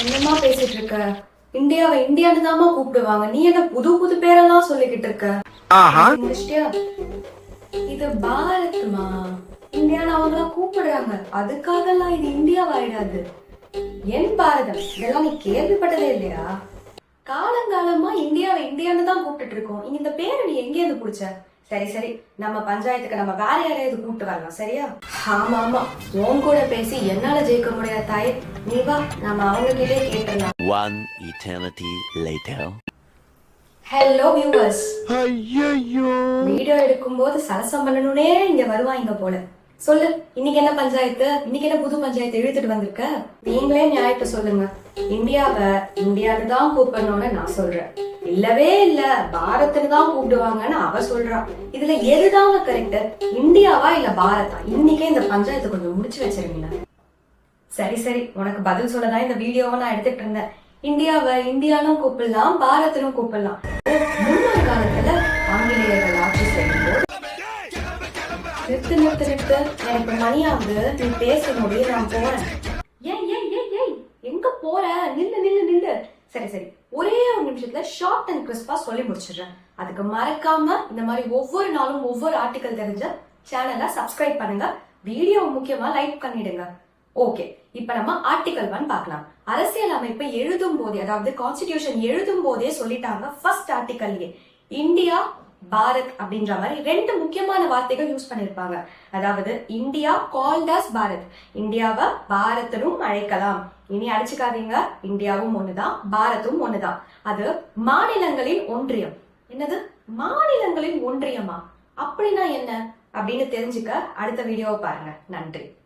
என்னமா பேசிட்டு இருக்க? இந்தியாவை இந்தியான்னு தாமா கூப்பிடுவாங்க. நீ என்ன புது புது பேரெல்லாம் சொல்லிக்கிட்டு இருக்க? முடிச்சிட்டியா? இது பாரத்மா. இந்தியான்னு அவங்க கூப்பிடுறாங்க. அதுக்காக எல்லாம் இது இந்தியாவாயிடாது. என் பாரதம் இதெல்லாம் நீ கேள்விப்பட்டதே இல்லையா? காலங்காலமா இந்தியாவை இந்தியான்னு தான் கூப்பிட்டு இருக்கோம். இந்த பேரை நீ எங்க இருந்து புடிச்ச? சரி சரி, நம்ம பஞ்சாயத்துக்கு நம்ம வேற யாரையாவது கூப்பிட்டு வரலாம், சரியா? ஆமா ஆமா, உன் கூட பேசி என்னால ஜெயிக்க முடியாத தாய். நீ வா, நம்ம அவங்க கிட்டே கேட்டலாம். One eternity later. Hello viewers. ஐயோ, வீடியோ எடுக்கும்போது சலசம் பண்ணணும்னே இங்க வருவாங்க போல. சொல்லு, இன்னைக்கு என்ன பஞ்சாயத்து? இன்னைக்கு என்ன புது பஞ்சாயத்து இழுத்துட்டு வந்திருக்க? நீங்களே நியாயத்தை சொல்லுங்க. இந்தியாவை இந்தியான்னு தான் கூப்பிடணும்னு நான் சொல்றேன். இல்லவே இல்ல, பாரத்னு தான் கூப்பிடுவாங்கன்னு அவ சொல்றா. இதுல எதுதாங்க கரெக்ட்? இந்தியாவா இல்ல பாரதா? இன்னைக்கே இந்த பஞ்சாயத்து கொஞ்சம் முடிச்சு வச்சிருங்க. சரி சரி, உனக்கு பதில் சொல்லதான் இந்த வீடியோவை நான் எடுத்துட்டு இருந்தேன். இந்தியாவை இந்தியானும் கூப்பிடலாம், பாரத்னும் கூப்பிடலாம். முன்னொரு காலத்துல ஆங்கிலேயர்கள் ஆட்சி செய்யும்போது நிறுத்து நிறுத்து நிறுத்து, எனக்கு மணியாவது, நீ பேச முடிய நான் போறேன். ஏய் ஏய் ஏய் ஏய், எங்க போற? நில்லு நில்லு நில்லு. சரி சரி, ஒரே ஒரு நிமிஷத்துல ஷார்ட் அண்ட் கிறிஸ்பா சொல்லி முடிச்சிடுறேன். அதுக்கு மறக்காம இந்த மாதிரி ஒவ்வொரு நாளும் ஒவ்வொரு ஆர்டிகல் தெரிஞ்ச சேனலை சப்ஸ்கிரைப் பண்ணுங்க. வீடியோ முக்கியமா லைக் பண்ணிடுங்க. ஓகே, இப்ப நம்ம ஆர்டிகல் 1 பார்க்கலாம். அரசியல் அமைப்பை எழுதும் போதே, அதாவது கான்ஸ்டிடியூஷன் எழுதும் போதே சொல்லிட்டாங்க ஃபர்ஸ்ட் ஆர்டிகல்லே இந்தியா பாரத் அப்படின்ற மாதிரி 2 முக்கியமான வார்த்தைகள் யூஸ் பண்ணிருப்பாங்க. அதாவது இந்தியா கால்ட் அஸ் பாரத், இந்தியாவை பாரதனும் அழைக்கலாம். இனி அடிச்சுக்காதீங்க, இந்தியாவும் ஒண்ணுதான், பாரத்தும் ஒண்ணுதான். அது மாநிலங்களின் ஒன்றியம். என்னது மாநிலங்களின் ஒன்றியமா? அப்படின்னா என்ன அப்படின்னு தெரிஞ்சுக்க அடுத்த வீடியோவை பாருங்க. நன்றி.